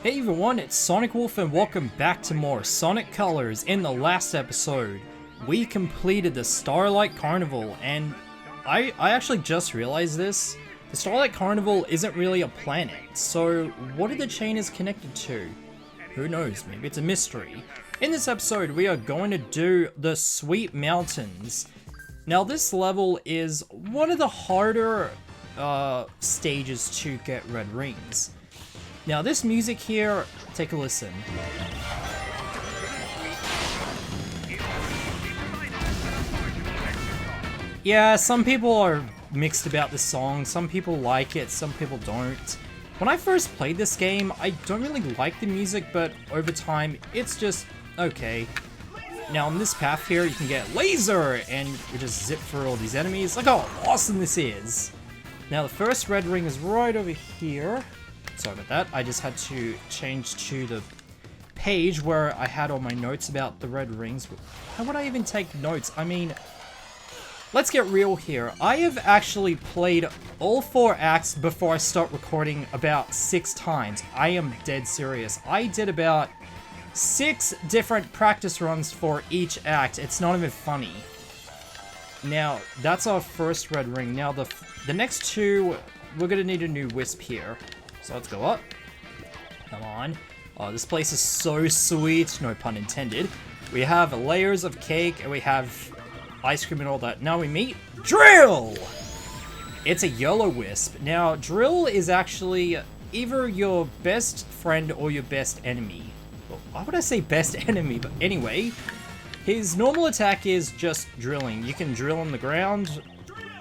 Hey everyone, it's Sonic Wolf and welcome back to more Sonic Colors. In the last episode, we completed the Starlight Carnival, and I actually just realized this. The Starlight Carnival isn't really a planet, so what are the chainers connected to? Who knows, maybe it's a mystery. In this episode, we are going to do the Sweet Mountains. Now this level is one of the harder stages to get red rings. Now this music here, take a listen. Yeah, some people are mixed about this song, some people like it, some people don't. When I first played this game, I don't really like the music, but over time, it's just okay. Now on this path here, you can get laser, and you just zip through all these enemies. Look how awesome this is! Now the first red ring is right over here. Sorry about that, I just had to change to the page where I had all my notes about the red rings. Why would I even take notes? I mean, let's get real here. I have actually played all 4 acts before I start recording about 6 times. I am dead serious. I did about 6 different practice runs for each act. It's not even funny. Now, that's our first red ring. Now, the next 2, we're gonna need a new wisp here. So let's go up. Come on. Oh, this place is so sweet. No pun intended. We have layers of cake and we have ice cream and all that. Now we meet Drill! It's a yellow wisp. Now, Drill is actually either your best friend or your best enemy. Well, why would I say best enemy? But anyway, his normal attack is just drilling. You can drill on the ground,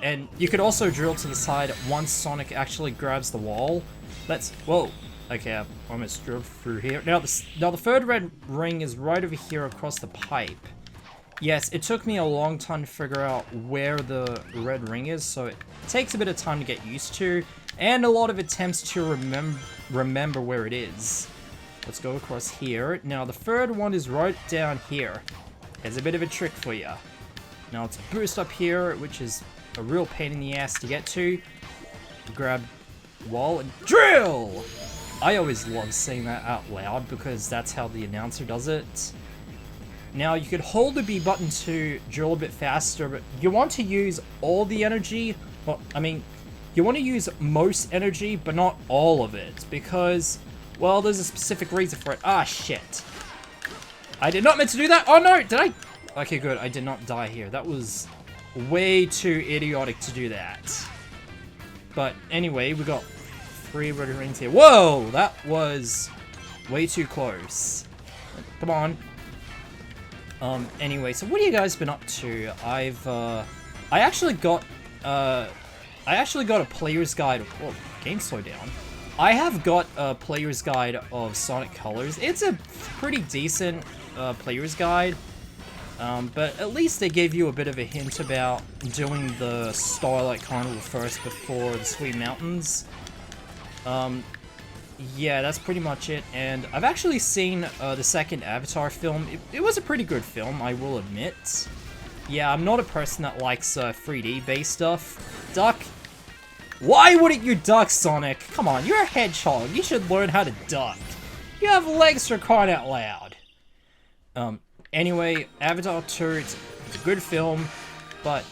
and you could also drill to the side once Sonic actually grabs the wall. Whoa. Okay, I almost drove through here. Now the 3rd red ring is right over here across the pipe. Yes, it took me a long time to figure out where the red ring is, so it takes a bit of time to get used to, and a lot of attempts to remember where it is. Let's go across here. Now the 3rd one is right down here. There's a bit of a trick for you. Now let's boost up here, which is a real pain in the ass to get to. Grab wall and drill! I always love saying that out loud because that's how the announcer does it. Now you could hold the B button to drill a bit faster, but you want to use all the energy. Well, I mean, you want to use most energy, but not all of it, because, well, there's a specific reason for it. Ah, shit. I did not meant to do that. Oh no, did I? Okay, good. I did not die here. That was way too idiotic to do that. But anyway, we got 3 red rings here. Whoa, that was way too close. Come on. Anyway, so what have you guys been up to? I actually got a player's guide. Whoa, game slowed down. I have got a player's guide of Sonic Colors. It's a pretty decent player's guide. But at least they gave you a bit of a hint about doing the Starlight Carnival first before the Sweet Mountains. Yeah, that's pretty much it. And I've actually seen the 2nd Avatar film. It was a pretty good film, I will admit. Yeah, I'm not a person that likes 3D-based stuff. Duck? Why wouldn't you duck, Sonic? Come on, you're a hedgehog. You should learn how to duck. You have legs for crying out loud. Anyway, Avatar 2, it's a good film, but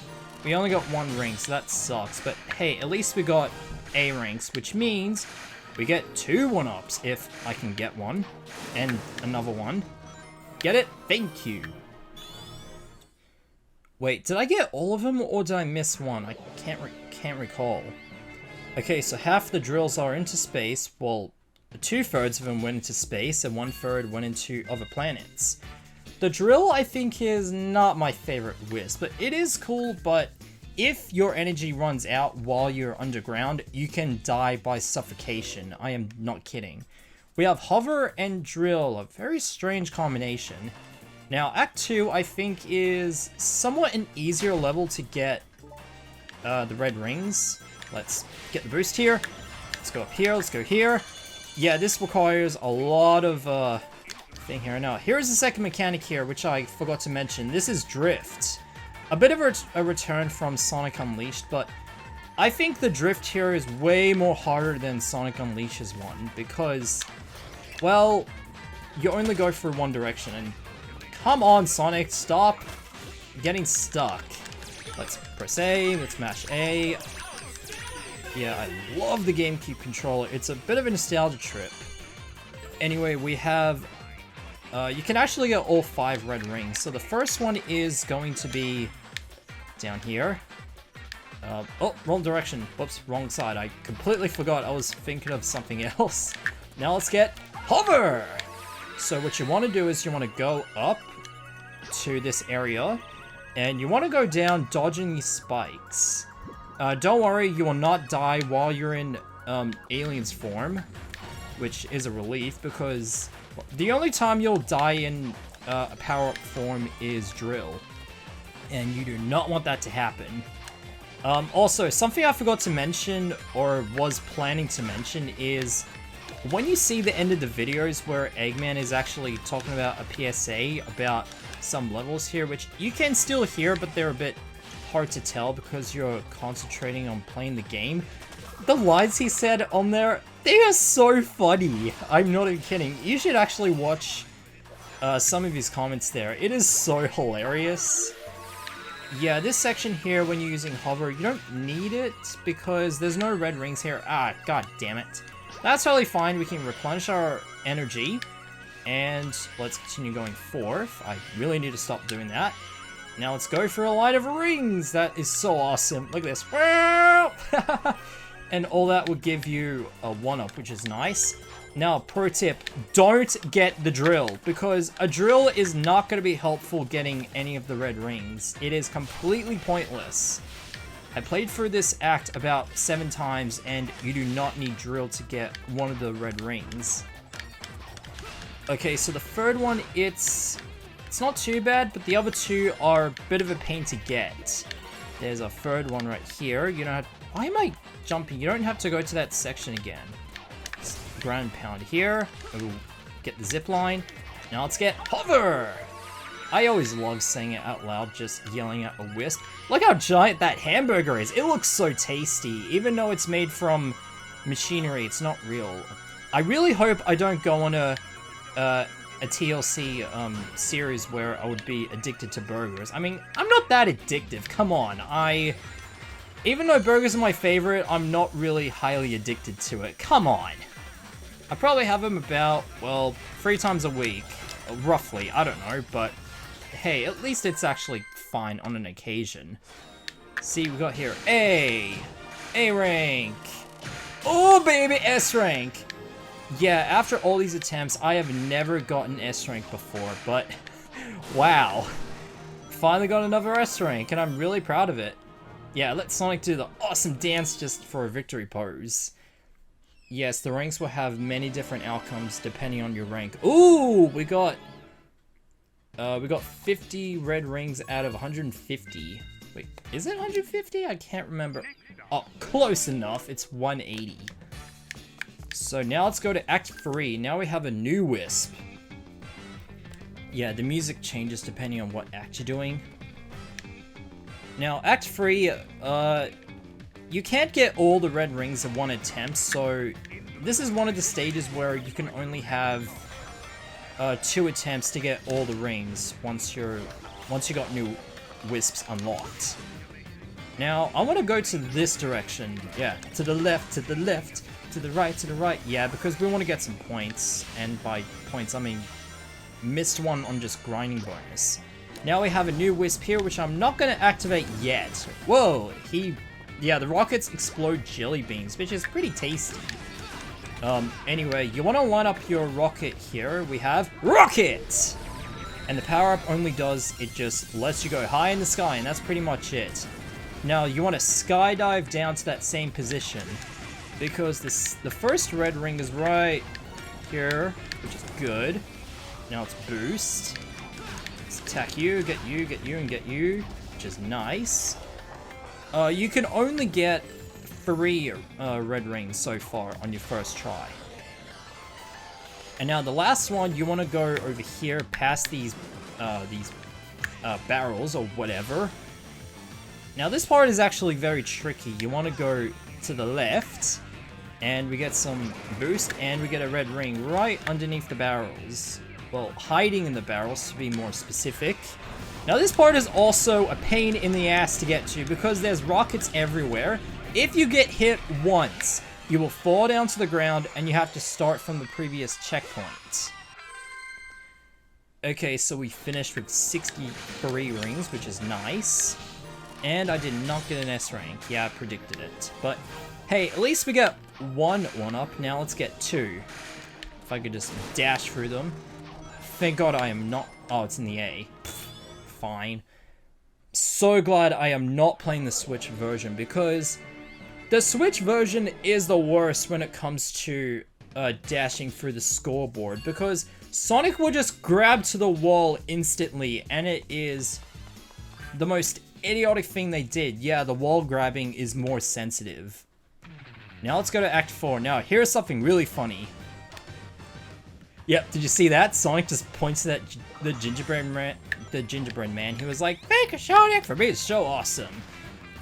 we only got 1 ring, so that sucks. But hey, at least we got A ranks, which means we get 2 1-ups if I can get one, and another one. Get it? Thank you. Wait, did I get all of them, or did I miss one? I can't recall. Okay, so half the drills are into space. Well, 2/3 of them went into space, and 1/3 went into other planets. The drill, I think, is not my favorite wisp, but it is cool, but if your energy runs out while you're underground, you can die by suffocation. I am not kidding. We have hover and drill, a very strange combination. Now, Act 2, I think, is somewhat an easier level to get the red rings. Let's get the boost here. Let's go up here, let's go here. Yeah, this requires a lot of thing here. Now, here's the second mechanic here, which I forgot to mention. This is drift. A bit of a return from Sonic Unleashed, but I think the drift here is way more harder than Sonic Unleashed's one, because well, you only go through one direction, and come on, Sonic, stop getting stuck. Let's press A, let's mash A. Yeah, I love the GameCube controller. It's a bit of a nostalgia trip. Anyway, we have... you can actually get all 5 red rings. So the first one is going to be down here. Oh, wrong direction. Whoops, wrong side. I completely forgot. I was thinking of something else. Now let's get hover! So what you want to do is you want to go up to this area, and you want to go down dodging these spikes. Don't worry, you will not die while you're in alien's form, which is a relief, because the only time you'll die in a power-up form is drill, and you do not want that to happen. Also, something I forgot to mention, or was planning to mention, is when you see the end of the videos where Eggman is actually talking about a PSA about some levels here, which you can still hear, but they're a bit hard to tell because you're concentrating on playing the game. The lines he said on there, they are so funny. I'm not even kidding. You should actually watch some of his comments there. It is so hilarious. Yeah, this section here, when you're using hover, you don't need it because there's no red rings here. Ah, god damn it. That's totally fine. We can replenish our energy. And let's continue going forth. I really need to stop doing that. Now let's go for a light of rings. That is so awesome. Look at this. And all that will give you a 1-up, which is nice. Now, pro tip, don't get the drill, because a drill is not going to be helpful getting any of the red rings. It is completely pointless. I played through this act about 7 times, and you do not need drill to get one of the red rings. Okay, so the third one, it's not too bad, but the other 2 are a bit of a pain to get. There's a third one right here. You don't have... Why am I jumping? You don't have to go to that section again. Ground pound here. Ooh, get the zip line. Now let's get hover! I always love saying it out loud, just yelling at a wisp. Look how giant that hamburger is. It looks so tasty. Even though it's made from machinery, it's not real. I really hope I don't go on a TLC series where I would be addicted to burgers. I mean, I'm not that addictive. Come on. Even though burgers are my favorite, I'm not really highly addicted to it. Come on. I probably have them about, well, 3 times a week. Roughly. I don't know, but hey, at least it's actually fine on an occasion. See, we got here A rank. Oh, baby, S rank. Yeah, after all these attempts, I have never gotten S rank before, but wow. Finally got another S rank, and I'm really proud of it. Yeah, let Sonic do the awesome dance just for a victory pose. Yes, the ranks will have many different outcomes depending on your rank. Ooh, we got 50 red rings out of 150. Wait, is it 150? I can't remember. Oh, close enough. It's 180. So now let's go to Act 3. Now we have a new Wisp. Yeah, the music changes depending on what act you're doing. Now, Act 3, you can't get all the red rings in one attempt, so this is one of the stages where you can only have 2 attempts to get all the rings once you got new wisps unlocked. Now, I want to go to this direction. Yeah, to the left, to the left, to the right. Yeah, because we want to get some points, and by points I mean missed one on just grinding bonus. Now we have a new wisp here, which I'm not going to activate yet. Whoa, yeah, the rockets explode jelly beans, which is pretty tasty. Anyway, you want to line up your rocket here. We have rocket! And the power-up only does, it just lets you go high in the sky, and that's pretty much it. Now, you want to skydive down to that same position, because the first red ring is right here, which is good. Now let's boost. Let's attack you, and get you, which is nice. You can only get 3 red rings so far on your first try. And now the last one, you want to go over here past these barrels or whatever. Now this part is actually very tricky. You want to go to the left, And we get some boost, and we get a red ring right underneath the barrels. Well, hiding in the barrels, to be more specific. Now, this part is also a pain in the ass to get to, because there's rockets everywhere. If you get hit once, you will fall down to the ground, and you have to start from the previous checkpoint. Okay, so we finished with 63 rings, which is nice. And I did not get an S rank. Yeah, I predicted it. But, hey, at least we got one up. Now let's get 2. If I could just dash through them. Thank God I am not... Oh, it's in the A. Pfft, fine. So glad I am not playing the Switch version, because the Switch version is the worst when it comes to dashing through the scoreboard, because Sonic will just grab to the wall instantly, and it is the most idiotic thing they did. Yeah, the wall grabbing is more sensitive. Now let's go to Act 4. Now, here's something really funny. Yep, did you see that? Sonic just points at the gingerbread man. He was like, "Thank you, Sonic, for being so awesome."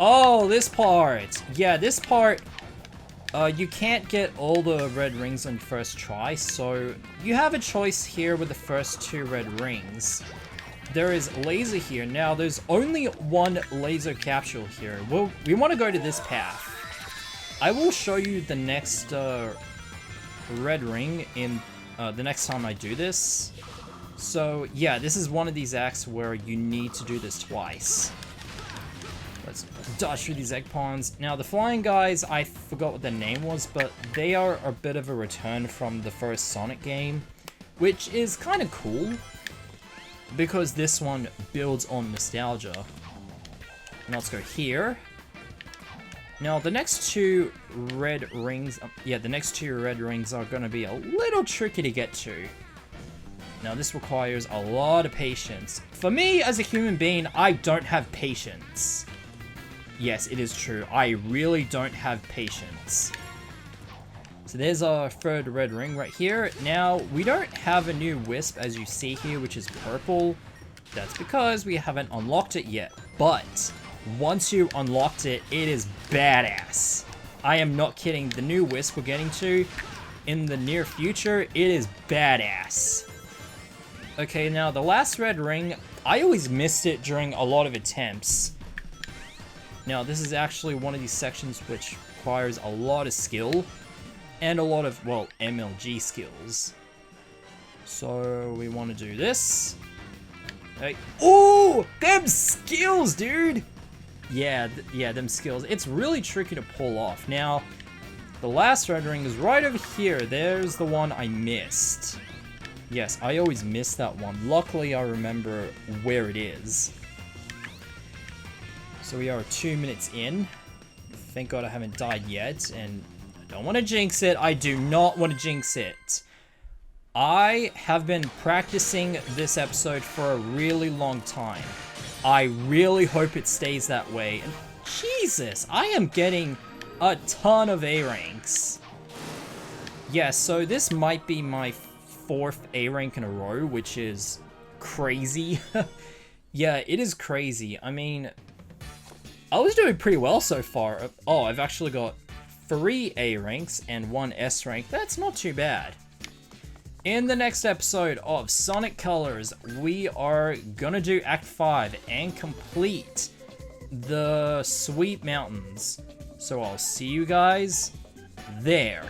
Oh, this part. Yeah, this part, you can't get all the red rings on first try, so you have a choice here with the first 2 red rings. There is laser here. Now, there's only one laser capsule here. Well, we want to go to this path. I will show you the next red ring in the next time I do this. So, yeah, this is one of these acts where you need to do this twice. Let's dodge through these egg ponds. Now, the flying guys, I forgot what their name was, but they are a bit of a return from the first Sonic game, which is kind of cool, because this one builds on nostalgia. Now let's go here. Now the next 2 red rings, the next 2 red rings are going to be a little tricky to get to. Now this requires a lot of patience. For me, as a human being, I don't have patience. Yes, it is true. I really don't have patience. So there's our 3rd red ring right here. Now, we don't have a new Wisp, as you see here, which is purple. That's because we haven't unlocked it yet. But once you unlocked it, it is badass. I am not kidding. The new Wisp we're getting to in the near future, it is badass. Okay, now the last red ring, I always missed it during a lot of attempts. Now, this is actually one of these sections which requires a lot of skill. And a lot of, well, MLG skills. So, we want to do this. Hey. Ooh! Them skills, dude! Yeah, them skills. It's really tricky to pull off. Now, the last red ring is right over here. There's the one I missed. Yes, I always miss that one. Luckily, I remember where it is. So, we are 2 minutes in. Thank God I haven't died yet, and I don't want to jinx it. I do not want to jinx it. I have been practicing this episode for a really long time. I really hope it stays that way. And Jesus, I am getting a ton of A ranks. Yeah, so this might be my 4th A rank in a row, which is crazy. Yeah, it is crazy. I mean, I was doing pretty well so far. Oh, I've actually got 3 A ranks and 1 S rank. That's not too bad. In the next episode of Sonic Colors, we are gonna do Act 5 and complete the Sweet Mountains. So I'll see you guys there.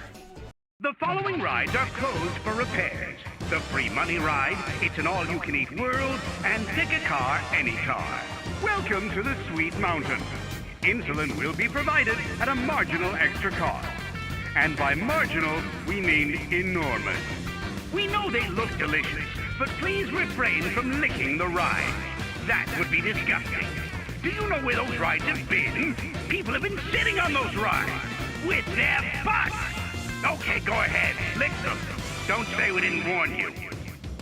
The following rides are closed for repairs. The free money ride, it's an all-you-can-eat world, and pick a car, any car. Welcome to the Sweet Mountains. Insulin will be provided at a marginal extra cost. And by marginal, we mean enormous. We know they look delicious, but please refrain from licking the ride. That would be disgusting. Do you know where those rides have been? People have been sitting on those rides with their butts. Okay, go ahead, lick them. Don't say we didn't warn you.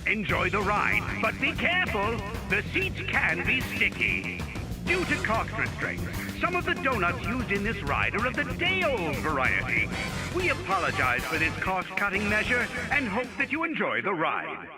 Enjoy the ride, but be careful. The seats can be sticky. Due to cost restraints, some of the donuts used in this ride are of the day-old variety. We apologize for this cost-cutting measure and hope that you enjoy the ride.